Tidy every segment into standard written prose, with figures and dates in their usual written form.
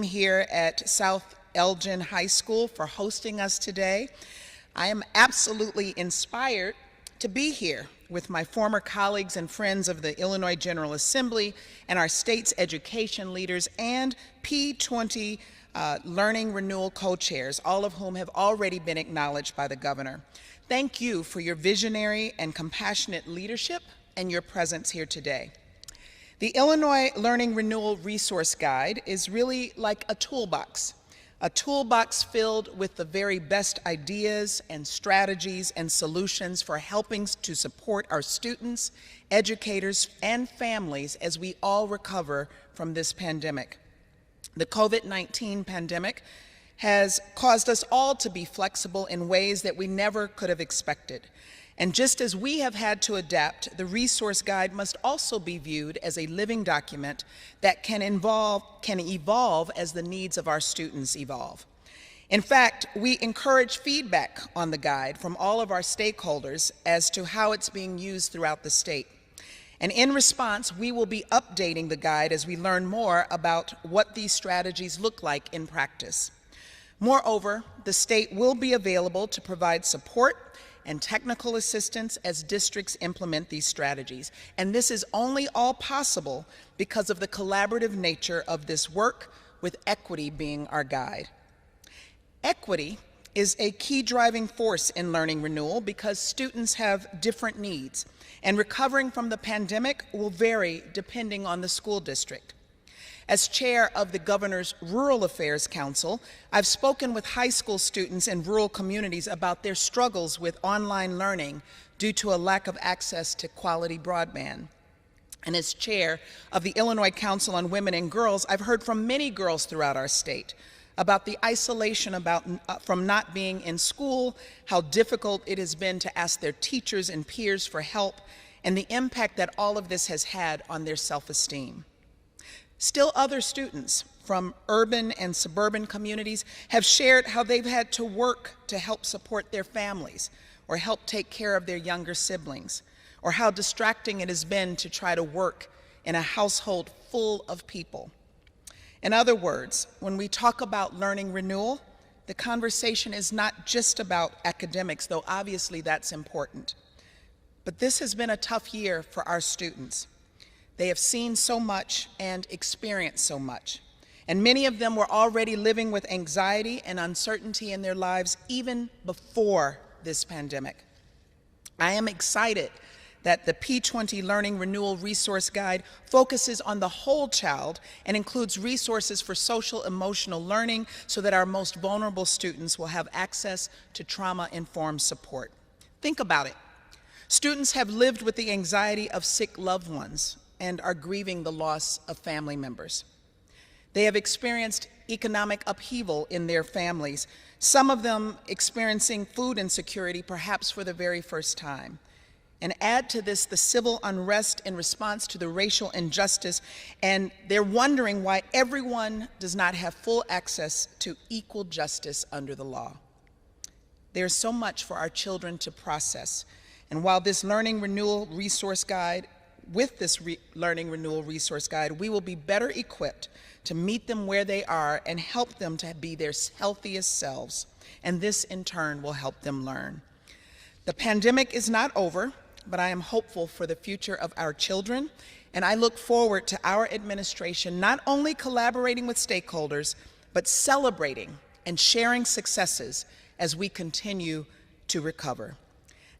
Here at South Elgin High School for hosting us today. I am absolutely inspired to be here with my former colleagues and friends of the Illinois General Assembly and our state's education leaders and P20 Learning Renewal co-chairs, all of whom have already been acknowledged by the governor. Thank you for your visionary and compassionate leadership and your presence here today. The Illinois Learning Renewal Resource Guide is really like a toolbox filled with the very best ideas and strategies and solutions for helping to support our students, educators, and families as we all recover from this pandemic. The COVID-19 pandemic has caused us all to be flexible in ways that we never could have expected. And just as we have had to adapt, the resource guide must also be viewed as a living document that can evolve as the needs of our students evolve. In fact, we encourage feedback on the guide from all of our stakeholders as to how it's being used throughout the state. And in response, we will be updating the guide as we learn more about what these strategies look like in practice. Moreover, the state will be available to provide support and technical assistance as districts implement these strategies. And this is only all possible because of the collaborative nature of this work, with equity being our guide. Equity is a key driving force in learning renewal because students have different needs, and recovering from the pandemic will vary depending on the school district. As chair of the Governor's Rural Affairs Council, I've spoken with high school students in rural communities about their struggles with online learning due to a lack of access to quality broadband. And as chair of the Illinois Council on Women and Girls, I've heard from many girls throughout our state about the isolation from not being in school, how difficult it has been to ask their teachers and peers for help, and the impact that all of this has had on their self-esteem. Still, other students from urban and suburban communities have shared how they've had to work to help support their families or help take care of their younger siblings, or how distracting it has been to try to work in a household full of people. In other words, when we talk about learning renewal, the conversation is not just about academics, though obviously that's important. But this has been a tough year for our students. They have seen so much and experienced so much. And many of them were already living with anxiety and uncertainty in their lives even before this pandemic. I am excited that the P20 Learning Renewal Resource Guide focuses on the whole child and includes resources for social emotional learning so that our most vulnerable students will have access to trauma-informed support. Think about it. Students have lived with the anxiety of sick loved ones and are grieving the loss of family members. They have experienced economic upheaval in their families, some of them experiencing food insecurity perhaps for the very first time. And add to this the civil unrest in response to the racial injustice, and they're wondering why everyone does not have full access to equal justice under the law. There's so much for our children to process, and while this Learning Renewal Resource Guide Learning Renewal Resource Guide, we will be better equipped to meet them where they are and help them to be their healthiest selves. And this, in turn, will help them learn. The pandemic is not over, but I am hopeful for the future of our children, and I look forward to our administration not only collaborating with stakeholders, but celebrating and sharing successes as we continue to recover.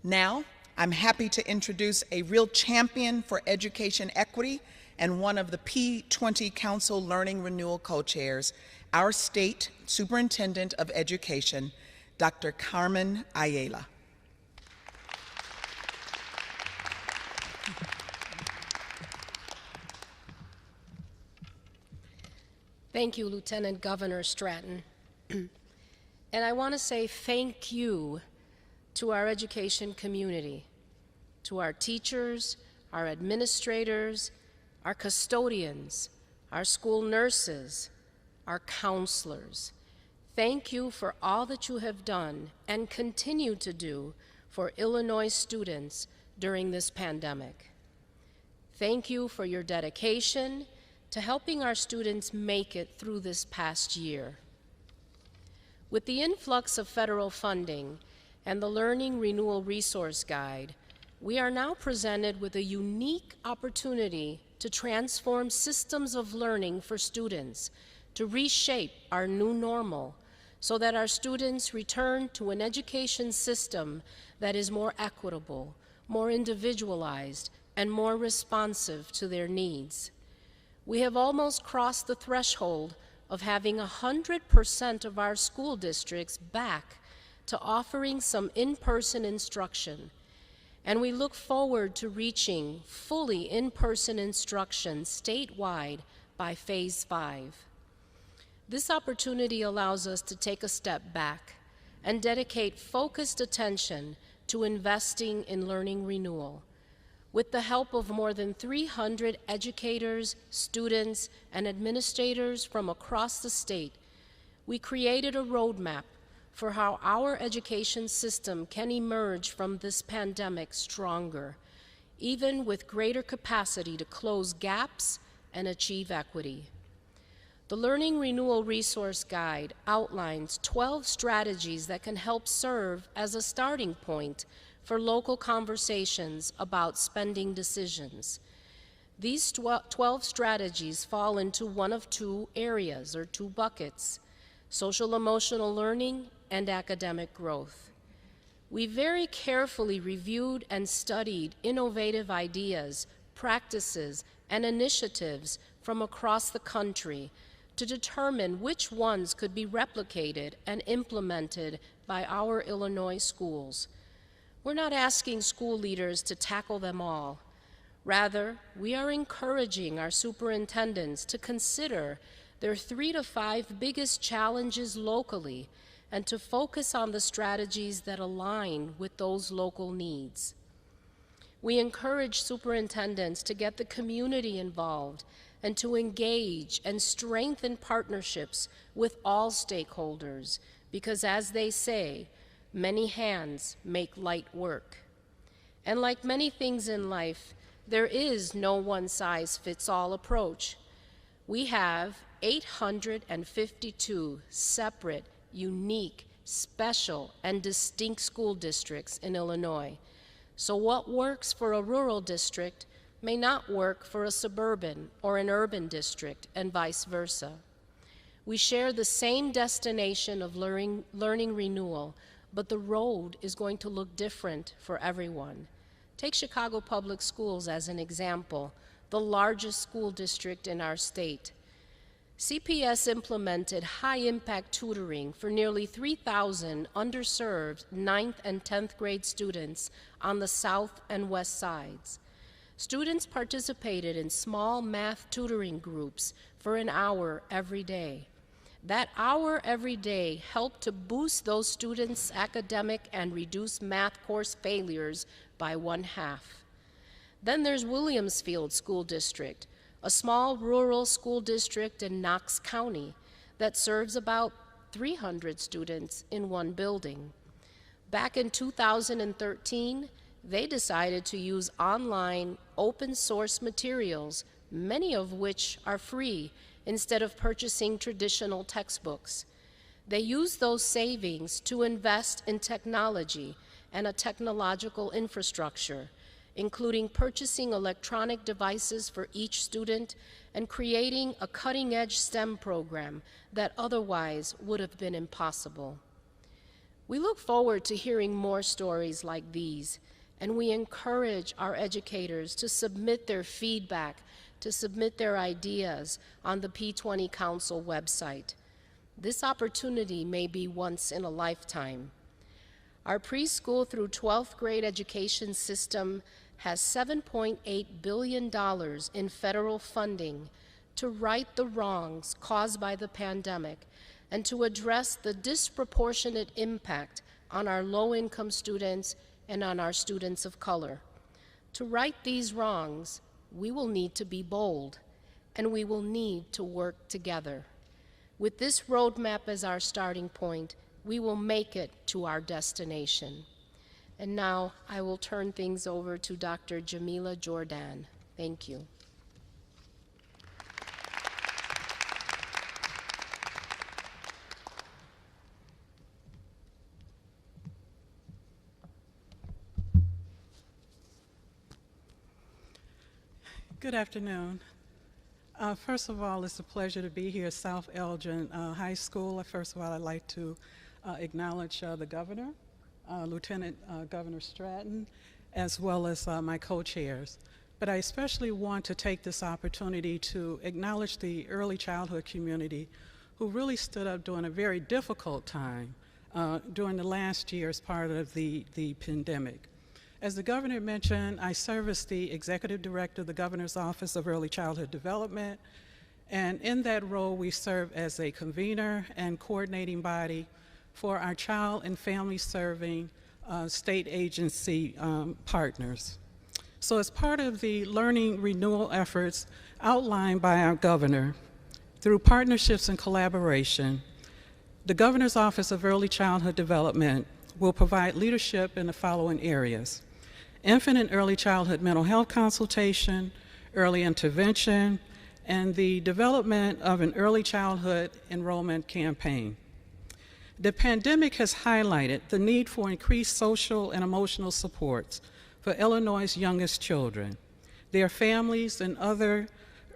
Now, I'm happy to introduce a real champion for education equity and one of the P20 Council Learning Renewal co-chairs, our State Superintendent of Education, Dr. Carmen Ayala. Thank you, Lieutenant Governor Stratton. And I want to say thank you to our education community, to our teachers, our administrators, our custodians, our school nurses, our counselors. Thank you for all that you have done and continue to do for Illinois students during this pandemic. Thank you for your dedication, to helping our students make it through this past year. With the influx of federal funding and the Learning Renewal Resource Guide, we are now presented with a unique opportunity to transform systems of learning for students, to reshape our new normal so that our students return to an education system that is more equitable, more individualized, and more responsive to their needs. We have almost crossed the threshold of having 100% of our school districts back to offering some in-person instruction, and we look forward to reaching fully in-person instruction statewide by Phase 5. This opportunity allows us to take a step back and dedicate focused attention to investing in learning renewal. With the help of more than 300 educators, students, and administrators from across the state, we created a roadmap for how our education system can emerge from this pandemic stronger, even with greater capacity to close gaps and achieve equity. The Learning Renewal Resource Guide outlines 12 strategies that can help serve as a starting point for local conversations about spending decisions. These 12 strategies fall into one of two areas, or two buckets: social emotional learning and academic growth. We very carefully reviewed and studied innovative ideas, practices, and initiatives from across the country to determine which ones could be replicated and implemented by our Illinois schools. We're not asking school leaders to tackle them all. Rather, we are encouraging our superintendents to consider their 3 to 5 biggest challenges locally and to focus on the strategies that align with those local needs. We encourage superintendents to get the community involved and to engage and strengthen partnerships with all stakeholders because, as they say, many hands make light work. And like many things in life, there is no one-size-fits-all approach. We have 852 separate, unique, special, and distinct school districts in Illinois. So what works for a rural district may not work for a suburban or an urban district, and vice versa. We share the same destination of learning renewal, but the road is going to look different for everyone. Take Chicago Public Schools as an example, the largest school district in our state. CPS implemented high-impact tutoring for nearly 3,000 underserved 9th and 10th grade students on the south and west sides. Students participated in small math tutoring groups for an hour every day. That hour every day helped to boost those students' academic and reduce math course failures by 1/2. Then there's Williamsfield School District, a small rural school district in Knox County that serves about 300 students in one building. Back in 2013, they decided to use online open source materials, many of which are free, instead of purchasing traditional textbooks. They used those savings to invest in technology and a technological infrastructure, including purchasing electronic devices for each student and creating a cutting-edge STEM program that otherwise would have been impossible. We look forward to hearing more stories like these, and we encourage our educators to submit their feedback, to submit their ideas on the P20 Council website. This opportunity may be once in a lifetime. Our preschool through 12th grade education system has $7.8 billion in federal funding to right the wrongs caused by the pandemic and to address the disproportionate impact on our low-income students and on our students of color. To right these wrongs, we will need to be bold, and we will need to work together. With this roadmap as our starting point, we will make it to our destination. And now I will turn things over to Dr. Jamila Jordan. Thank you. Good afternoon. First of all, it's a pleasure to be here at South Elgin High School. First of all, I'd like to acknowledge the governor, Lieutenant Governor Stratton, as well as my co-chairs. But I especially want to take this opportunity to acknowledge the early childhood community who really stood up during a very difficult time during the last year as part of the pandemic. As the governor mentioned, I serve as the executive director of the Governor's Office of Early Childhood Development, and in that role we serve as a convener and coordinating body for our child and family serving state agency partners. So as part of the learning renewal efforts outlined by our governor, through partnerships and collaboration, the Governor's Office of Early Childhood Development will provide leadership in the following areas: infant and early childhood mental health consultation, early intervention, and the development of an early childhood enrollment campaign. The pandemic has highlighted the need for increased social and emotional supports for Illinois' youngest children, their families, and other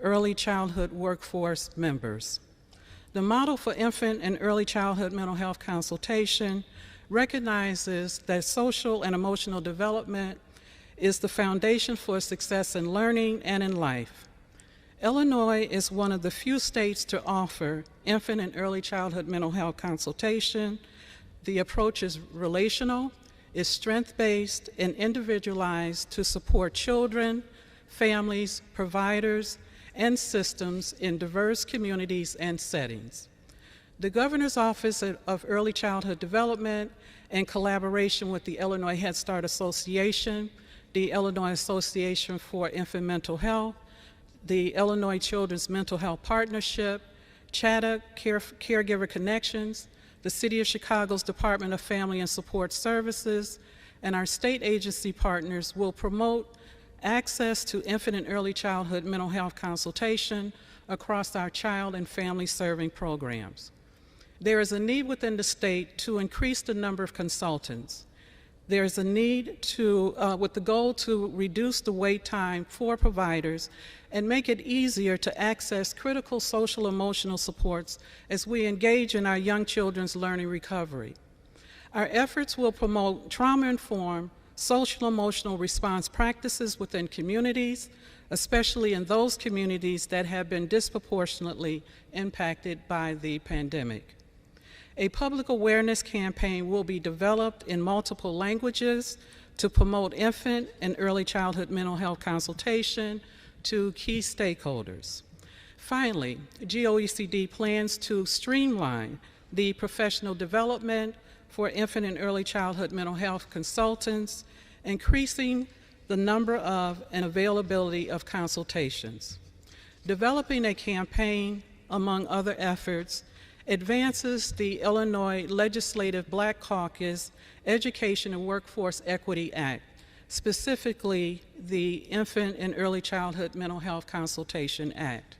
early childhood workforce members. The model for infant and early childhood mental health consultation recognizes that social and emotional development is the foundation for success in learning and in life. Illinois is one of the few states to offer infant and early childhood mental health consultation. The approach is relational, is strength-based, and individualized to support children, families, providers, and systems in diverse communities and settings. The Governor's Office of Early Childhood Development, in collaboration with the Illinois Head Start Association, the Illinois Association for Infant Mental Health, the Illinois Children's Mental Health Partnership, CHADA Caregiver Connections, the City of Chicago's Department of Family and Support Services, and our state agency partners will promote access to infant and early childhood mental health consultation across our child and family serving programs. There is a need within the state to increase the number of consultants. There is a need to, with the goal to reduce the wait time for providers and make it easier to access critical social emotional supports as we engage in our young children's learning recovery. Our efforts will promote trauma-informed social emotional response practices within communities, especially in those communities that have been disproportionately impacted by the pandemic. A public awareness campaign will be developed in multiple languages to promote infant and early childhood mental health consultation to key stakeholders. Finally, GOECD plans to streamline the professional development for infant and early childhood mental health consultants, increasing the number of and availability of consultations. Developing a campaign, among other efforts, advances the Illinois Legislative Black Caucus Education and Workforce Equity Act, specifically the Infant and Early Childhood Mental Health Consultation Act.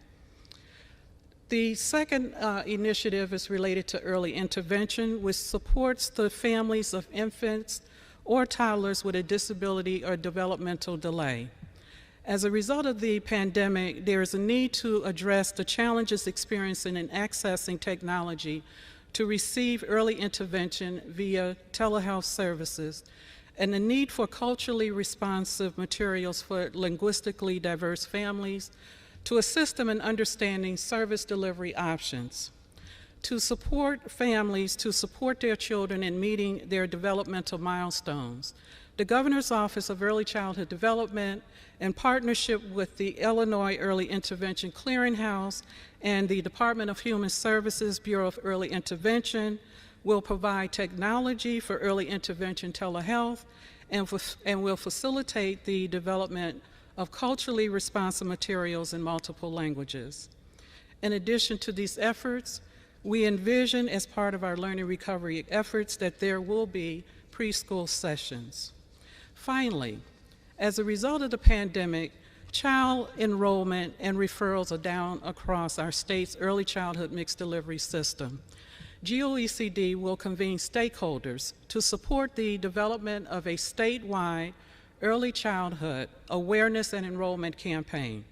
The second initiative is related to early intervention, which supports the families of infants or toddlers with a disability or developmental delay. As a result of the pandemic, there is a need to address the challenges experiencing in accessing technology to receive early intervention via telehealth services, and the need for culturally responsive materials for linguistically diverse families to assist them in understanding service delivery options. To support families to support their children in meeting their developmental milestones, the Governor's Office of Early Childhood Development, in partnership with the Illinois Early Intervention Clearinghouse and the Department of Human Services Bureau of Early Intervention, will provide technology for early intervention telehealth and will facilitate the development of culturally responsive materials in multiple languages. In addition to these efforts, we envision, as part of our learning recovery efforts, that there will be preschool sessions. Finally, as a result of the pandemic, child enrollment and referrals are down across our state's early childhood mixed delivery system. GOECD will convene stakeholders to support the development of a statewide early childhood awareness and enrollment campaign.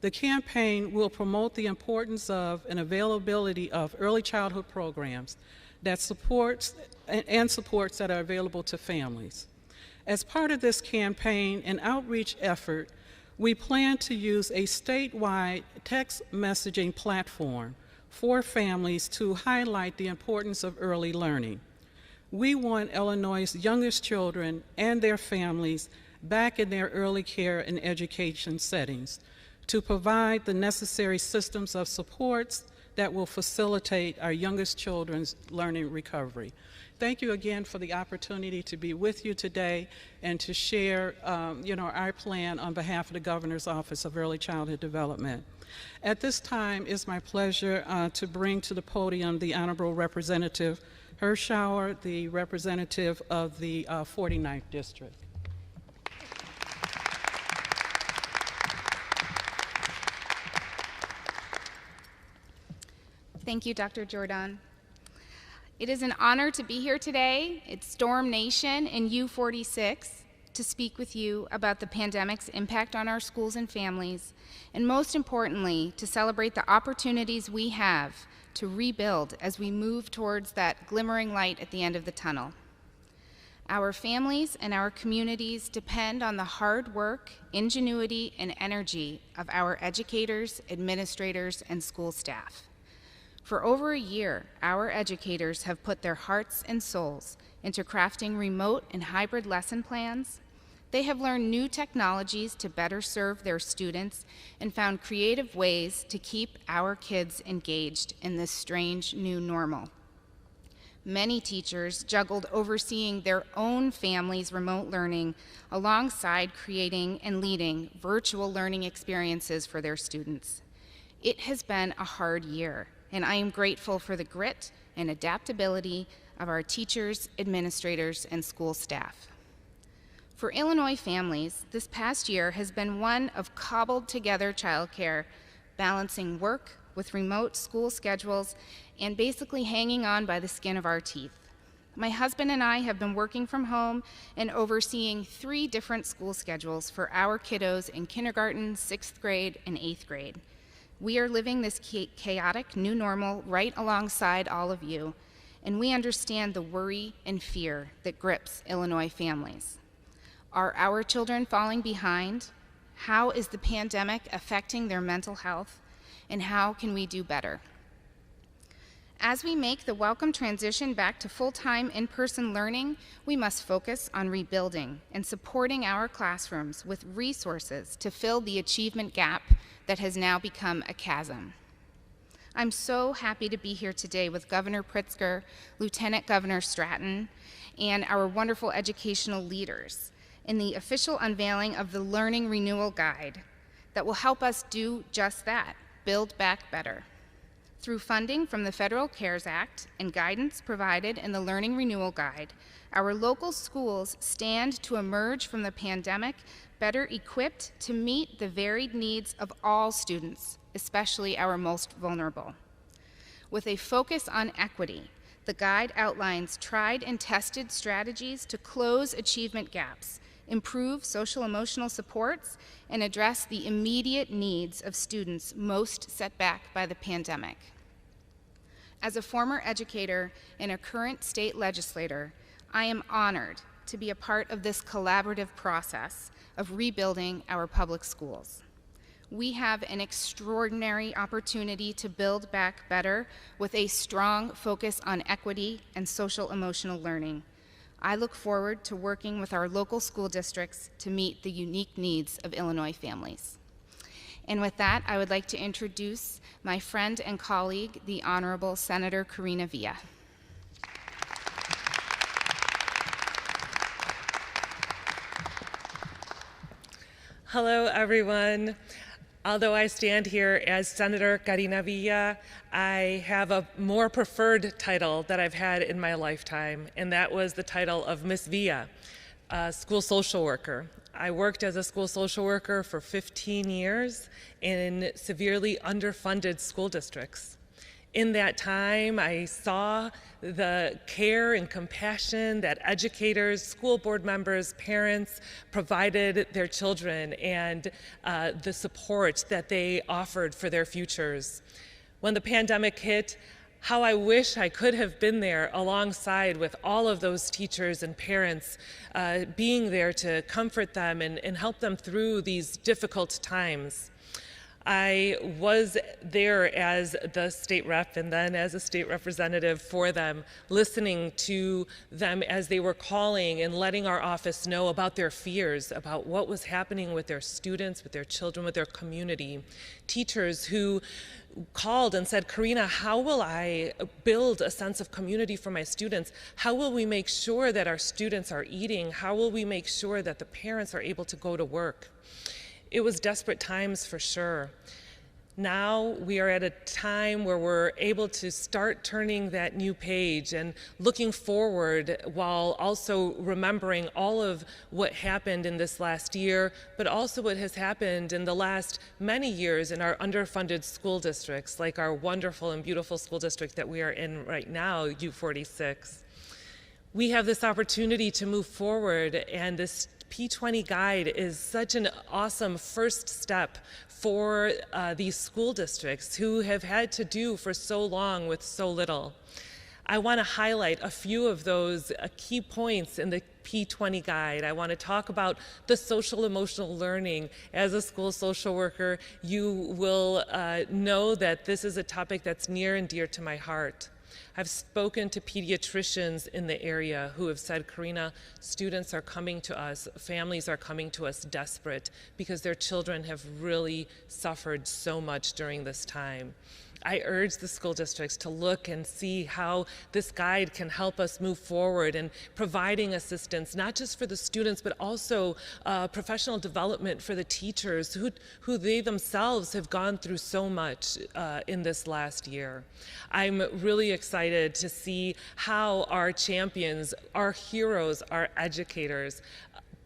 The campaign will promote the importance of and availability of early childhood programs that supports that are available to families. As part of this campaign and outreach effort, we plan to use a statewide text messaging platform for families to highlight the importance of early learning. We want Illinois' youngest children and their families back in their early care and education settings to provide the necessary systems of supports that will facilitate our youngest children's learning recovery. Thank you again for the opportunity to be with you today and to share our plan on behalf of the Governor's Office of Early Childhood Development. At this time, it's my pleasure to bring to the podium the Honorable Representative Hirschauer, the representative of the 49th District. Thank you, Dr. Jordan. It is an honor to be here today at Storm Nation in U46 to speak with you about the pandemic's impact on our schools and families, and most importantly, to celebrate the opportunities we have to rebuild as we move towards that glimmering light at the end of the tunnel. Our families and our communities depend on the hard work, ingenuity, and energy of our educators, administrators, and school staff. For over a year, our educators have put their hearts and souls into crafting remote and hybrid lesson plans. They have learned new technologies to better serve their students and found creative ways to keep our kids engaged in this strange new normal. Many teachers juggled overseeing their own family's remote learning alongside creating and leading virtual learning experiences for their students. It has been a hard year, and I am grateful for the grit and adaptability of our teachers, administrators, and school staff. For Illinois families, this past year has been one of cobbled together childcare, balancing work with remote school schedules, and basically hanging on by the skin of our teeth. My husband and I have been working from home and overseeing 3 different school schedules for our kiddos in kindergarten, 6th grade, and 8th grade. We are living this chaotic new normal right alongside all of you, and we understand the worry and fear that grips Illinois families. Are our children falling behind? How is the pandemic affecting their mental health? And how can we do better? As we make the welcome transition back to full-time in-person learning, we must focus on rebuilding and supporting our classrooms with resources to fill the achievement gap that has now become a chasm. I'm so happy to be here today with Governor Pritzker, Lieutenant Governor Stratton, and our wonderful educational leaders in the official unveiling of the Learning Renewal Guide that will help us do just that, build back better. Through funding from the Federal CARES Act and guidance provided in the Learning Renewal Guide, our local schools stand to emerge from the pandemic better equipped to meet the varied needs of all students, especially our most vulnerable. With a focus on equity, the guide outlines tried and tested strategies to close achievement gaps, improve social-emotional supports, and address the immediate needs of students most set back by the pandemic. As a former educator and a current state legislator, I am honored to be a part of this collaborative process of rebuilding our public schools. We have an extraordinary opportunity to build back better with a strong focus on equity and social-emotional learning. I look forward to working with our local school districts to meet the unique needs of Illinois families. And with that, I would like to introduce my friend and colleague, the Honorable Senator Karina Villa. Hello, everyone. Although I stand here as Senator Karina Villa, I have a more preferred title that I've had in my lifetime, and that was the title of Miss Villa, school social worker. I worked as a school social worker for 15 years in severely underfunded school districts. In that time, I saw the care and compassion that educators, school board members, parents provided their children, and the support that they offered for their futures. When the pandemic hit, how I wish I could have been there alongside with all of those teachers and parents, being there to comfort them and help them through these difficult times. I was there as the state rep and then as a state representative for them, listening to them as they were calling and letting our office know about their fears, about what was happening with their students, with their children, with their community. Teachers who called and said, Karina, how will I build a sense of community for my students? How will we make sure that our students are eating? How will we make sure that the parents are able to go to work? It was desperate times for sure. Now we are at a time where we're able to start turning that new page and looking forward while also remembering all of what happened in this last year, but also what has happened in the last many years in our underfunded school districts, like our wonderful and beautiful school district that we are in right now, U46. We have this opportunity to move forward, and this P20 guide is such an awesome first step for these school districts who have had to do for so long with so little. I want to highlight a few of those key points in the P20 guide. I want to talk about the social emotional learning. As a school social worker, you will know that this is a topic that's near and dear to my heart. I've spoken to pediatricians in the area who have said, Karina, students are coming to us, families are coming to us desperate because their children have really suffered so much during this time. I urge the school districts to look and see how this guide can help us move forward in providing assistance, not just for the students, but also professional development for the teachers who they themselves have gone through so much in this last year. I'm really excited to see how our champions, our heroes, our educators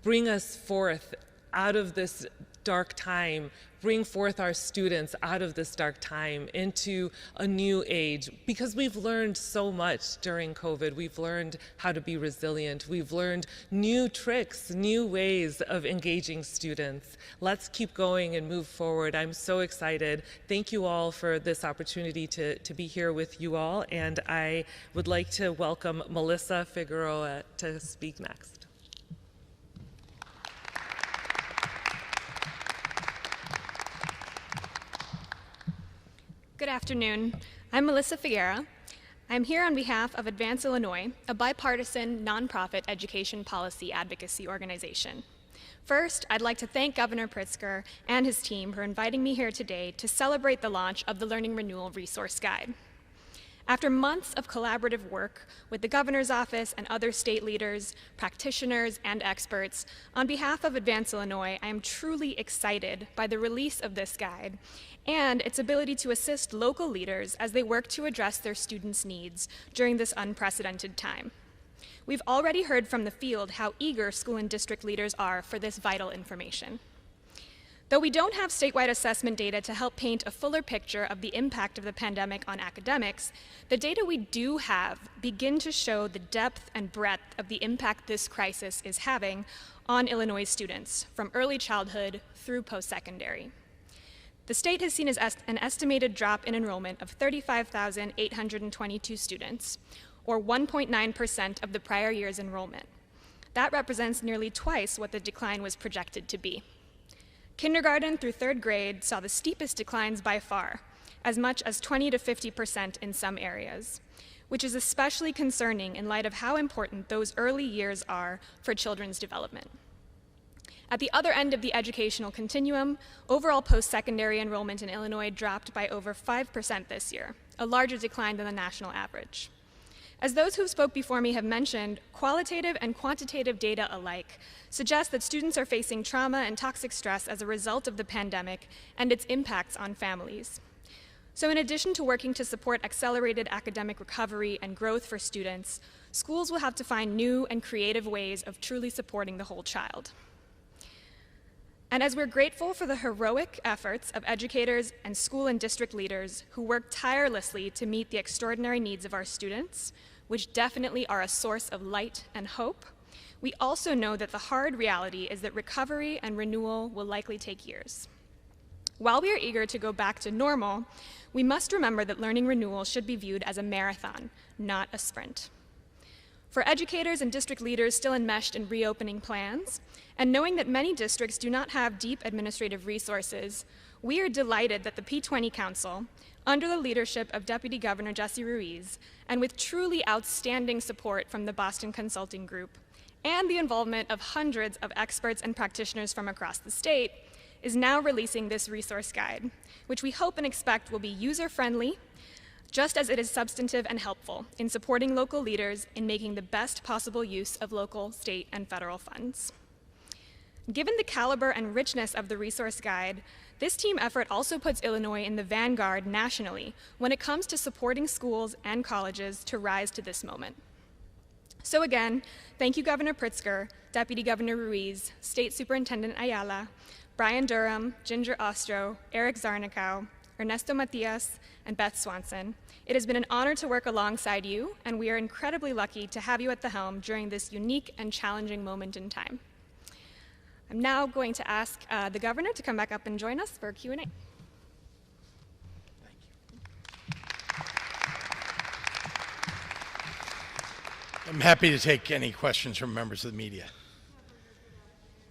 bring us forth out of this dark time, bring forth our students out of this dark time into a new age, because we've learned so much during COVID. We've learned how to be resilient. We've learned new tricks, new ways of engaging students. Let's keep going and move forward. I'm so excited. Thank you all for this opportunity to be here with you all, and I would like to welcome Melissa Figueroa to speak next. Good afternoon. I'm Melissa Figueroa. I'm here on behalf of Advance Illinois, a bipartisan nonprofit education policy advocacy organization. First, I'd like to thank Governor Pritzker and his team for inviting me here today to celebrate the launch of the Learning Renewal Resource Guide. After months of collaborative work with the governor's office and other state leaders, practitioners, and experts, on behalf of Advance Illinois, I am truly excited by the release of this guide and its ability to assist local leaders as they work to address their students' needs during this unprecedented time. We've already heard from the field how eager school and district leaders are for this vital information. Though we don't have statewide assessment data to help paint a fuller picture of the impact of the pandemic on academics, the data we do have begin to show the depth and breadth of the impact this crisis is having on Illinois students, from early childhood through post-secondary. The state has seen an estimated drop in enrollment of 35,822 students, or 1.9% of the prior year's enrollment. That represents nearly twice what the decline was projected to be. Kindergarten through third grade saw the steepest declines by far, as much as 20 to 50% in some areas, which is especially concerning in light of how important those early years are for children's development. At the other end of the educational continuum, overall post-secondary enrollment in Illinois dropped by over 5% this year, a larger decline than the national average. As those who spoke before me have mentioned, qualitative and quantitative data alike suggest that students are facing trauma and toxic stress as a result of the pandemic and its impacts on families. So in addition to working to support accelerated academic recovery and growth for students, schools will have to find new and creative ways of truly supporting the whole child. And as we're grateful for the heroic efforts of educators and school and district leaders who work tirelessly to meet the extraordinary needs of our students, which definitely are a source of light and hope, we also know that the hard reality is that recovery and renewal will likely take years. While we are eager to go back to normal, we must remember that learning renewal should be viewed as a marathon, not a sprint. For educators and district leaders still enmeshed in reopening plans, and knowing that many districts do not have deep administrative resources, we are delighted that the P20 Council, under the leadership of Deputy Governor Jesse Ruiz, and with truly outstanding support from the Boston Consulting Group, and the involvement of hundreds of experts and practitioners from across the state, is now releasing this resource guide, which we hope and expect will be user-friendly, just as it is substantive and helpful in supporting local leaders in making the best possible use of local, state, and federal funds. Given the caliber and richness of the resource guide, this team effort also puts Illinois in the vanguard nationally when it comes to supporting schools and colleges to rise to this moment. So again, thank you, Governor Pritzker, Deputy Governor Ruiz, State Superintendent Ayala, Brian Durham, Ginger Ostro, Eric Zarnikow, Ernesto Matias, and Beth Swanson. It has been an honor to work alongside you, and we are incredibly lucky to have you at the helm during this unique and challenging moment in time. I'm now going to ask the governor to come back up and join us for Q&A. Thank you. I'm happy to take any questions from members of the media.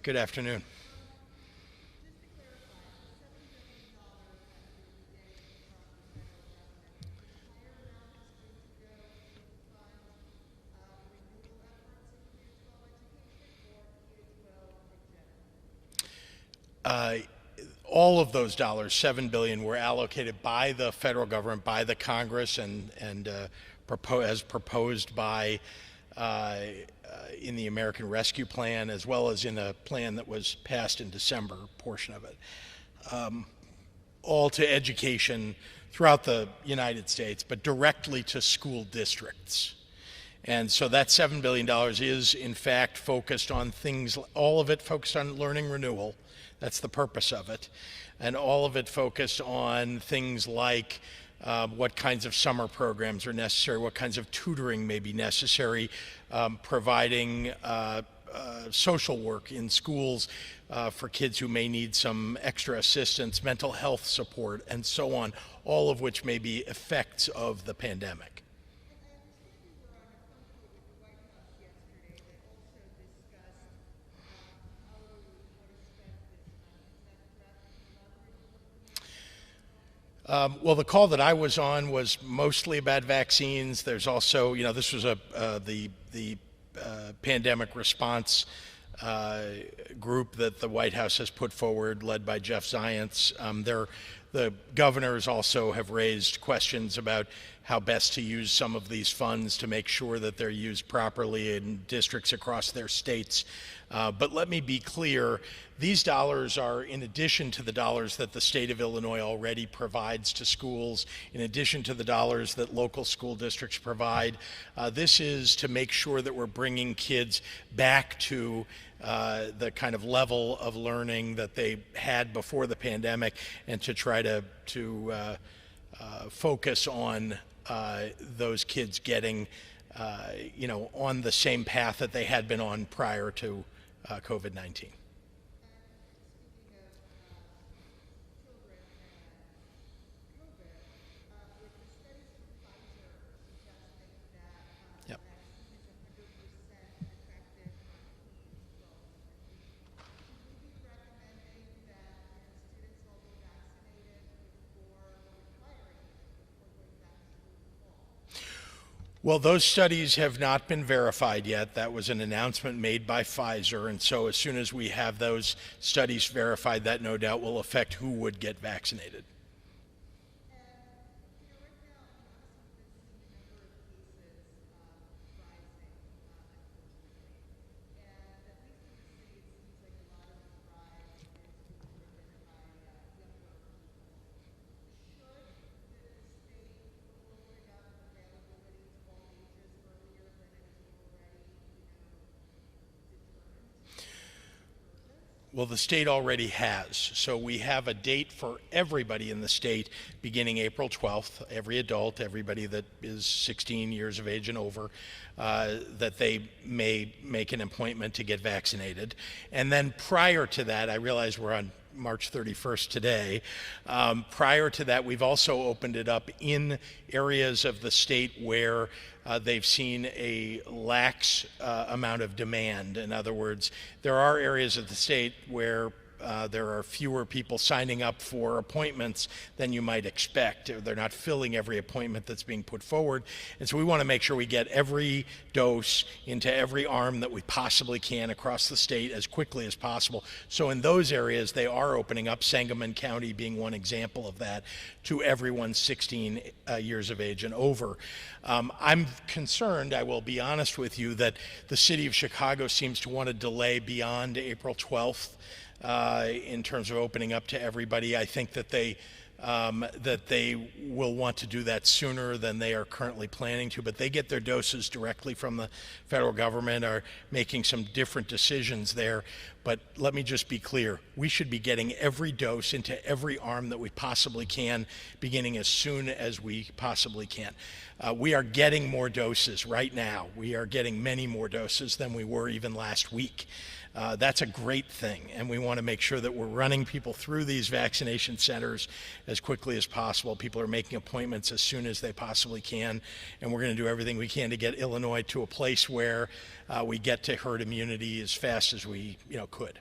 Good afternoon. All of those dollars, $7 billion, were allocated by the federal government, by the Congress, and as proposed by in the American Rescue Plan, as well as in a plan that was passed in December, a portion of it, all to education throughout the United States, but directly to school districts. And so that $7 billion is, in fact, focused on things, all of it focused on learning renewal. That's the purpose of it. And all of it focused on things like what kinds of summer programs are necessary, what kinds of tutoring may be necessary, providing social work in schools for kids who may need some extra assistance, mental health support, and so on, all of which may be effects of the pandemic. Well, the call that I was on was mostly about vaccines. There's also, this was the pandemic response group that the White House has put forward, led by Jeff Zients. The governors also have raised questions about how best to use some of these funds to make sure that they're used properly in districts across their states. But let me be clear, these dollars are in addition to the dollars that the state of Illinois already provides to schools, in addition to the dollars that local school districts provide. This is to make sure that we're bringing kids back to the kind of level of learning that they had before the pandemic, and to try to focus on those kids getting on the same path that they had been on prior to COVID-19. Well, those studies have not been verified yet. That was an announcement made by Pfizer, and so as soon as we have those studies verified, that no doubt will affect who would get vaccinated. Well, the state already has. So we have a date for everybody in the state beginning April 12th. Every adult, everybody that is 16 years of age and over, that they may make an appointment to get vaccinated. And then prior to that, I realize we're on March 31st today. Prior to that, we've also opened it up in areas of the state where they've seen a lax amount of demand. In other words, there are areas of the state where there are fewer people signing up for appointments than you might expect. They're not filling every appointment that's being put forward. And so we want to make sure we get every dose into every arm that we possibly can across the state as quickly as possible. So in those areas, they are opening up, Sangamon County being one example of that, to everyone 16 years of age and over. I'm concerned, I will be honest with you, that the city of Chicago seems to want to delay beyond April 12th. In terms of opening up to everybody. I think that they will want to do that sooner than they are currently planning to, but they get their doses directly from the federal government, are making some different decisions there. But let me just be clear, we should be getting every dose into every arm that we possibly can, beginning as soon as we possibly can. We are getting more doses right now. We are getting many more doses than we were even last week. That's a great thing, and we want to make sure that we're running people through these vaccination centers as quickly as possible. People are making appointments as soon as they possibly can, and we're going to do everything we can to get Illinois to a place where we get to herd immunity as fast as we could.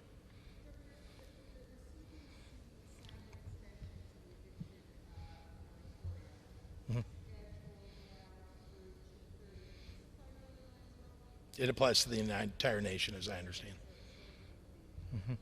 It applies to the entire nation, as I understand. Mm-hmm.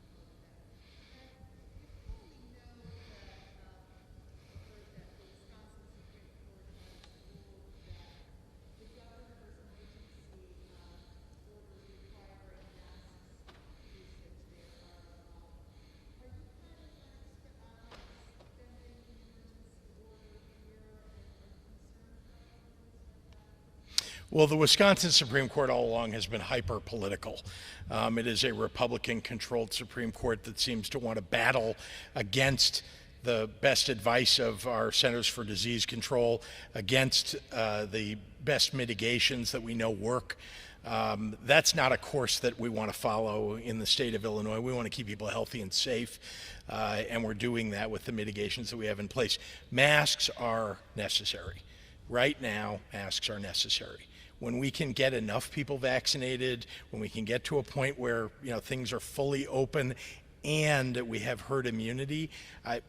Well, the Wisconsin Supreme Court all along has been hyper-political. It is a Republican-controlled Supreme Court that seems to want to battle against the best advice of our Centers for Disease Control, against the best mitigations that we know work. That's not a course that we want to follow in the state of Illinois. We want to keep people healthy and safe, and we're doing that with the mitigations that we have in place. Masks are necessary. Right now, masks are necessary. When we can get enough people vaccinated, when we can get to a point where things are fully open and we have herd immunity,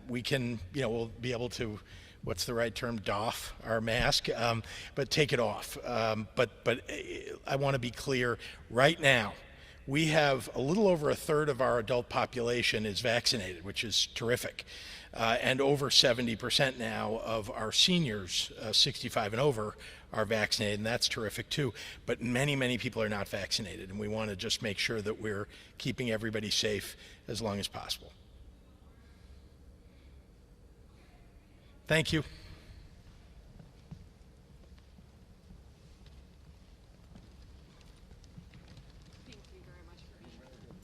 we can we'll be able to, what's the right term, doff our mask, but take it off. But I want to be clear, right now we have a little over a third of our adult population is vaccinated, which is terrific. And over 70% now of our seniors, 65 and over, are vaccinated, and that's terrific too. But many, many people are not vaccinated, and we want to just make sure that we're keeping everybody safe as long as possible. Thank you.